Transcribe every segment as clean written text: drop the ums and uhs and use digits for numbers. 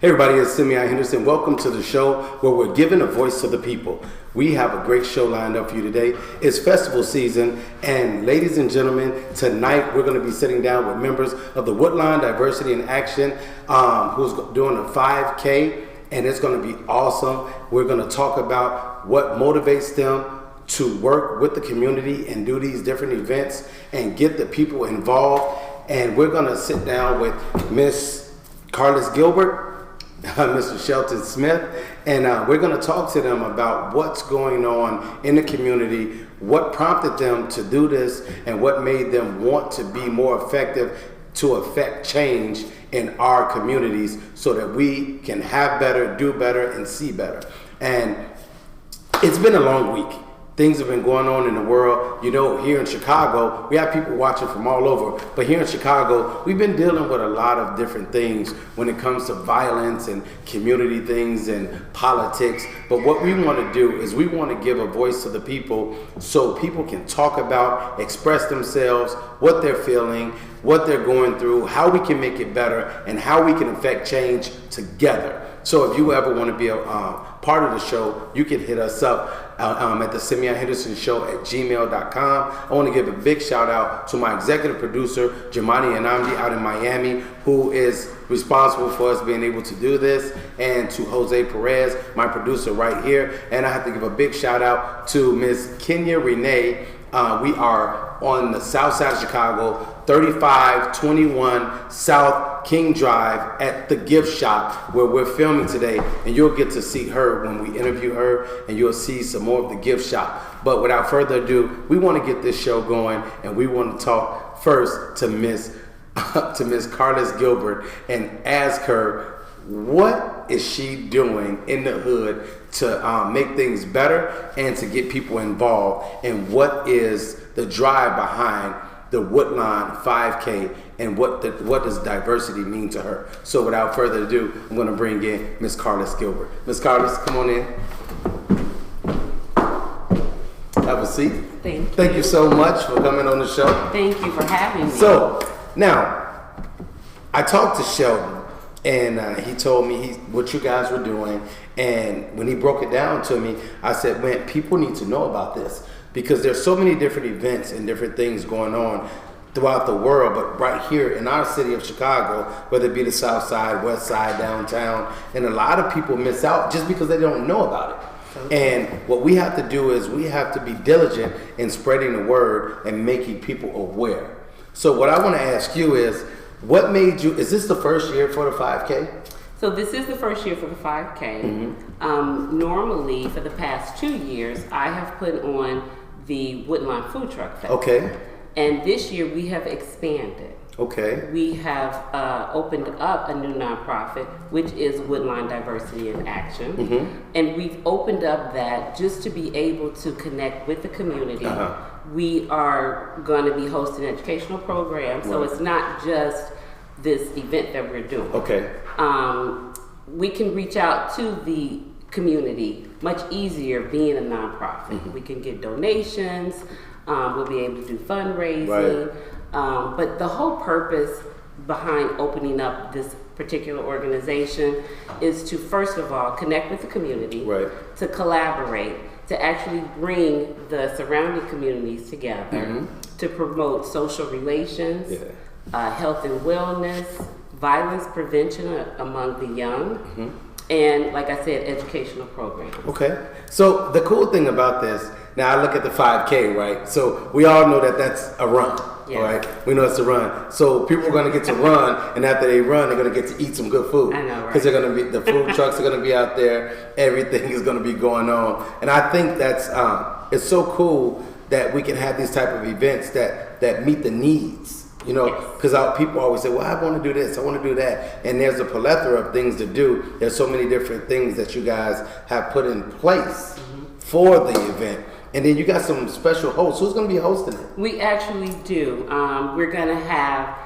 Hey everybody, it's Simeon Henderson. Welcome to the show where we're giving a voice to the people. We have a great show lined up for you today. It's festival season, and ladies and gentlemen, tonight we're going to be sitting down with members of the Woodlawn Diversity in Action, who's doing a 5K, and it's going to be awesome. We're going to talk about what motivates them to work with the community and do these different events and get the people involved. And we're going to sit down with Miss Carlas Gilbert, Mr. Shelton Smith, and we're going to talk to them about what's going on in the community, what prompted them to do this, and what made them want to be more effective to affect change in our communities so that we can have better, do better, and see better. And it's been a long week. Things have been going on in the world. You know, here in Chicago, we have people watching from all over, but here in Chicago, we've been dealing with a lot of different things when it comes to violence and community things and politics. But what we want to do is we want to give a voice to the people so people can talk about, express themselves, what they're feeling, what they're going through, how we can make it better, and how we can affect change together. So if you ever want to be a part of the show, you can hit us up at the Simeon Henderson Show at gmail.com. I want to give a big shout out to my executive producer, Jamani Anamdi out in Miami, who is responsible for us being able to do this, and to Jose Perez, my producer right here. And I have to give a big shout out to Miss Kenya Renee. We are on the south side of Chicago, 3521 South King Drive at the gift shop where we're filming today, and you'll get to see her when we interview her, and you'll see some more of the gift shop. But without further ado, we want to get this show going, and we want to talk first to Miss Carlas Gilbert and ask her, what is she doing in the hood to make things better and to get people involved, and what is the drive behind the Woodlawn 5K, and what does diversity mean to her? So without further ado, I'm going to bring in Miss Carlas Gilbert. Miss Carlas, come on in. Have a seat. Thank you so much for coming on the show. Thank you for having me. So now, I talked to Sheldon, and he told me what you guys were doing. And when he broke it down to me, I said, man, people need to know about this, because there's so many different events and different things going on throughout the world, but right here in our city of Chicago, whether it be the south side, west side, downtown, and a lot of people miss out just because they don't know about it. Okay. And what we have to do is we have to be diligent in spreading the word and making people aware. So what I want to ask you is, what made you, is this the first year for the 5K? So this is the first year for the 5K. Mm-hmm. Normally, for the past 2 years, I have put on the Woodlawn Food Truck Festival. Okay. And this year we have expanded. Okay. We have opened up a new nonprofit, which is Woodlawn Diversity in Action. Mm-hmm. And we've opened up that just to be able to connect with the community. Uh-huh. We are going to be hosting educational programs, so it's not just this event that we're doing. Okay. We can reach out to the community much easier being a nonprofit. Mm-hmm. We can get donations. We'll be able to do fundraising. Right. But the whole purpose behind opening up this particular organization is to, first of all, connect with the community, right, to collaborate, to actually bring the surrounding communities together, mm-hmm, to promote social relations, health and wellness, violence prevention among the young, mm-hmm, and, like I said, educational programs. Okay. So the cool thing about this, now I look at the 5K, right? So we all know that that's a run, yes, right? We know it's a run. So people are going to get to run, and after they run, they're going to get to eat some good food. I know, right? Because they're going to be, the food trucks are going to be out there. Everything is going to be going on. And I think that's, it's so cool that we can have these type of events that meet the needs. You know, because people always say, well, I want to do this, I want to do that. And there's a plethora of things to do. There's so many different things that you guys have put in place, mm-hmm, for the event. And then you got some special hosts. Who's going to be hosting it? We actually do. We're going to have,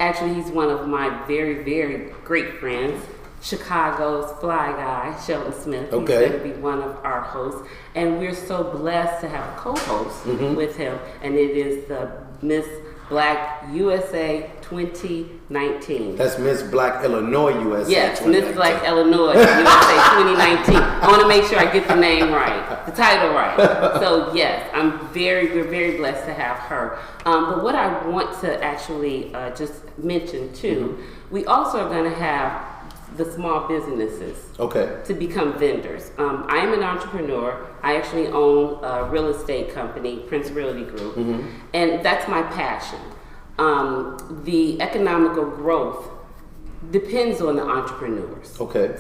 actually, he's one of my very, very great friends, Chicago's fly guy, Shelton Smith. Okay. He's going to be one of our hosts. And we're so blessed to have a co-host, mm-hmm, with him. And it is the Miss Black USA 2019. That's Miss Black Illinois USA. Yes, Miss Black Illinois USA 2019. I want to make sure I get the name right, the title right. So yes, we're very blessed to have her. But what I want to actually just mention too, we also are going to have the small businesses to become vendors. I am an entrepreneur. I actually own a real estate company, Prince Realty Group, and that's my passion. The economical growth depends on the entrepreneurs,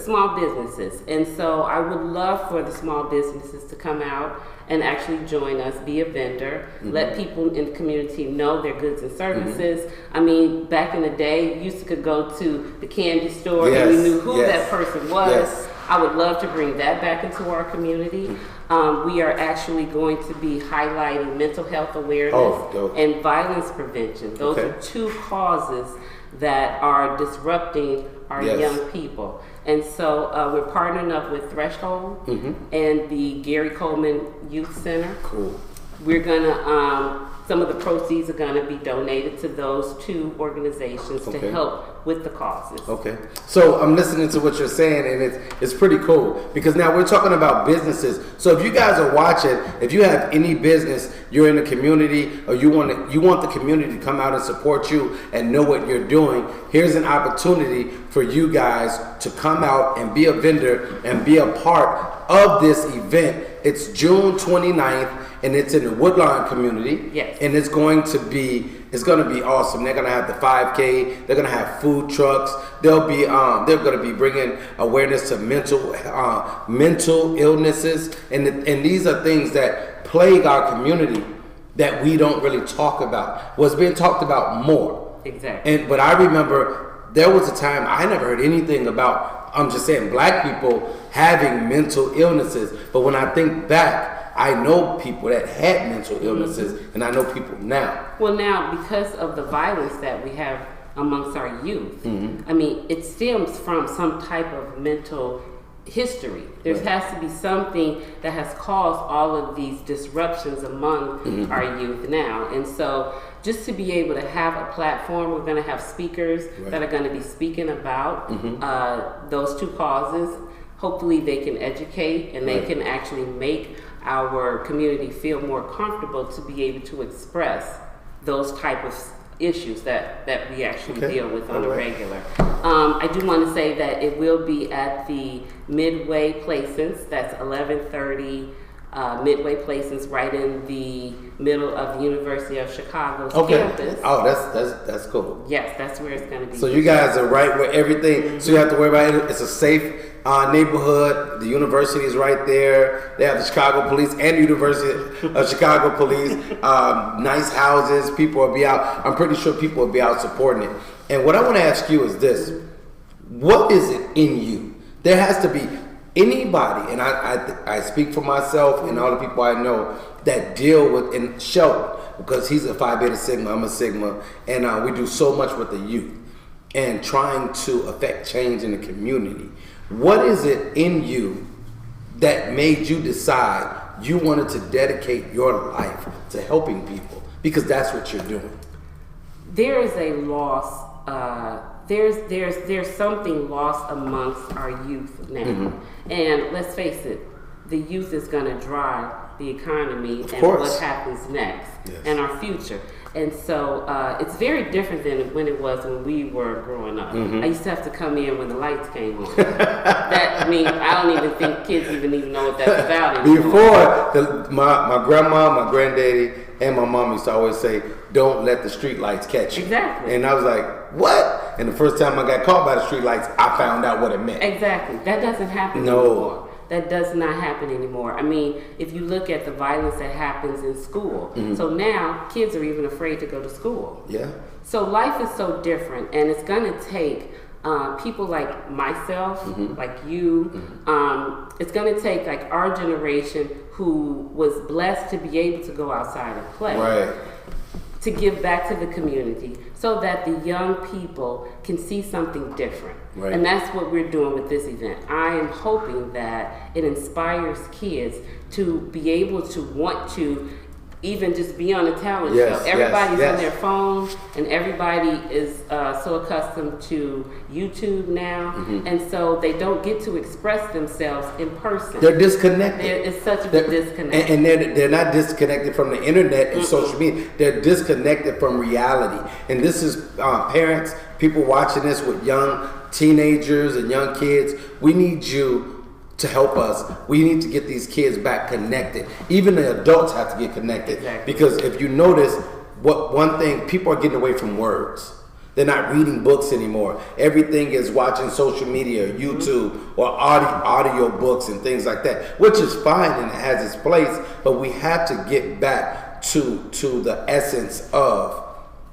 small businesses. And so I would love for the small businesses to come out and actually join us, be a vendor, let people in the community know their goods and services. I mean, back in the day, you used to could go to the candy store and you knew who that person was. I would love to bring that back into our community. We are actually going to be highlighting mental health awareness and violence prevention. Those are two causes that are disrupting our young people. And so we're partnering up with Threshold and the Gary Coleman Youth Center. Cool. We're gonna, some of the proceeds are gonna be donated to those two organizations to help with the causes. Okay. So I'm listening to what you're saying, and it's pretty cool, because now we're talking about businesses. So if you guys are watching, if you have any business, you're in the community, or you want the community to come out and support you and know what you're doing, here's an opportunity for you guys to come out and be a vendor and be a part of this event. It's June 29th. And it's in the Woodlawn community. Yes. And it's going to be awesome. They're going to have the 5K. They're going to have food trucks. They're going to be bringing awareness to mental illnesses. And these are things that plague our community that we don't really talk about. What's being talked about more. Exactly. But I remember there was a time I never heard anything about, I'm just saying, black people having mental illnesses. But when I think back, I know people that had mental illnesses, and I know people now. Well, now, because of the violence that we have amongst our youth, I mean, it stems from some type of mental history. There has to be something that has caused all of these disruptions among our youth now. And so just to be able to have a platform, we're going to have speakers that are going to be speaking about those two causes. Hopefully they can educate and they can actually make our community feel more comfortable to be able to express those type of issues that we actually deal with on a regular. I do want to say that it will be at the Midway Plaisance. That's 1130 Midway Plaisance, right in the middle of the University of Chicago's campus. Oh, that's cool. Yes, that's where it's going to be. So you guys are right where everything. So you have to worry about it. It's a safe neighborhood. The university is right there. They have the Chicago Police and the University of Chicago Police. Nice houses. People will be out. I'm pretty sure people will be out supporting it. And what I want to ask you is this: what is it in you? There has to be anybody, and I speak for myself and all the people I know that deal with, and Sheldon, because he's a Phi Beta Sigma, I'm a Sigma, and we do so much with the youth and trying to affect change in the community. What is it in you that made you decide you wanted to dedicate your life to helping people? Because that's what you're doing. There is a loss. There's something lost amongst our youth now, and let's face it, the youth is going to drive the economy and what happens next and our future. And so it's very different than when it was when we were growing up. I used to have to come in when the lights came on. I don't even think kids even know what that's about anymore. Before, my grandma, my granddaddy, and my mom used to always say, "Don't let the street lights catch you." Exactly. And I was like, "What?" And the first time I got caught by the street lights, I found out what it meant. Exactly. That doesn't happen anymore. That does not happen anymore. I mean, if you look at the violence that happens in school, so now kids are even afraid to go to school. Yeah. So life is so different, and it's going to take people like myself, like you. It's going to take like our generation who was blessed to be able to go outside and play, to give back to the community, so that the young people can see something different. And that's what we're doing with this event. I am hoping that it inspires kids to be able to want to even just be on a talent Yes, show. Everybody's yes. on their phone, and everybody is so accustomed to YouTube now, and so they don't get to express themselves in person. They're disconnected. It's such a disconnect. And they're not disconnected from the internet and social media. They're disconnected from reality. And this is parents, people watching this with young teenagers and young kids. We need you to help us. We need to get these kids back connected. Even the adults have to get connected. Exactly. Because if you notice, one thing, people are getting away from words. They're not reading books anymore. Everything is watching social media, YouTube, or audio books and things like that, which is fine and it has its place, but we have to get back to the essence of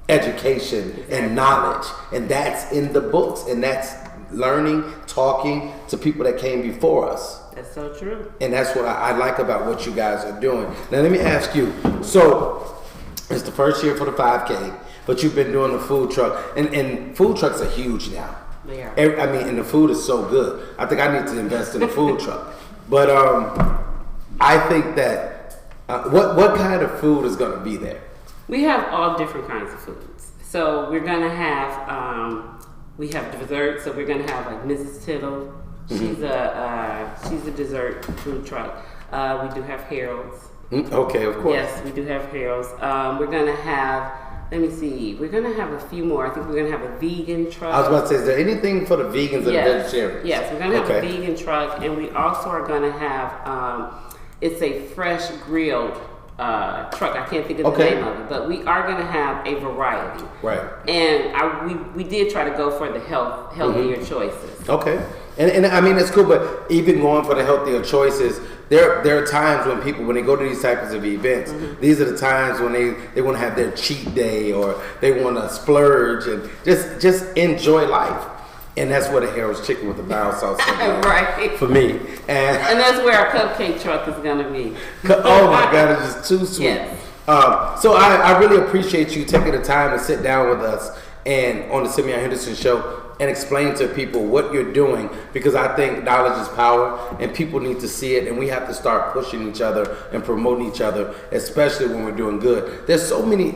education and knowledge. And that's in the books, and that's learning, talking to people that came before us. That's so true. And that's what I like about what you guys are doing. Now let me ask you, so it's the first year for the 5K, but you've been doing the food truck, and food trucks are huge now. They are. I mean, and the food is so good. I think I need to invest in a food truck. But I think that, what kind of food is going to be there? We have all different kinds of foods. So we're gonna have we have desserts. So we're gonna have like Mrs. Tittle. She's a dessert food truck. We do have Harold's. Okay, of course. Yes, we do have Harold's. We're gonna have. Let me see. We're gonna have a few more. I think we're gonna have a vegan truck. I was about to say, is there anything for the vegans and the vegetarians? Yes, we're gonna have a vegan truck, and we also are gonna have. It's a fresh grilled truck. I can't think of the name of it, but we are going to have a variety. Right. And we did try to go for the healthier choices. Okay. And I mean, it's cool, but even going for the healthier choices, there are times when people, when they go to these types of events, these are the times when they want to have their cheat day, or they want to splurge and just enjoy life. And that's where the Harold's chicken with the brown sauce is right. For me. And that's where our cupcake truck is going to be. Oh my God, it's just too sweet. Yes. So I really appreciate you taking the time to sit down with us and on the Simeon Henderson Show and explain to people what you're doing, because I think knowledge is power and people need to see it, and we have to start pushing each other and promoting each other, especially when we're doing good. There's so many,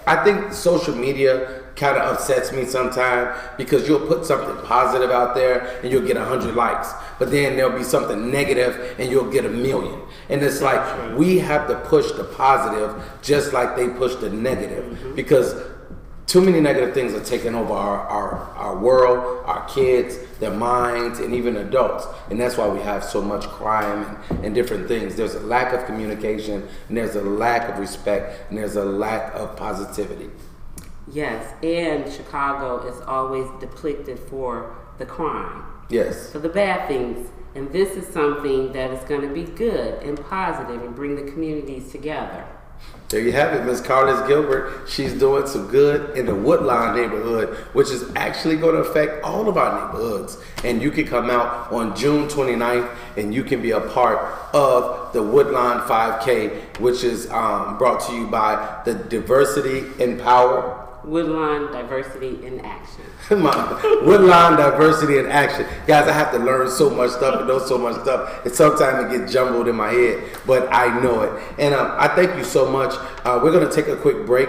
I think social media kind of upsets me sometimes, because you'll put something positive out there and you'll get 100 likes, but then there'll be something negative and you'll get 1 million. And it's like, we have to push the positive just like they push the negative, because too many negative things are taking over our world, our kids, their minds, and even adults. And that's why we have so much crime and different things. There's a lack of communication, and there's a lack of respect, and there's a lack of positivity. Yes, and Chicago is always depicted for the crime. Yes. For the bad things. And this is something that is going to be good and positive and bring the communities together. There you have it, Ms. Carlas Gilbert. She's doing some good in the Woodlawn neighborhood, which is actually going to affect all of our neighborhoods. And you can come out on June 29th and you can be a part of the Woodlawn 5K, which is brought to you by the Diversity in Power. Woodlawn Diversity in Action. Woodlawn Diversity in Action. Guys, I have to learn so much stuff and know so much stuff. And sometimes it gets jumbled in my head, but I know it. And I thank you so much. We're going to take a quick break.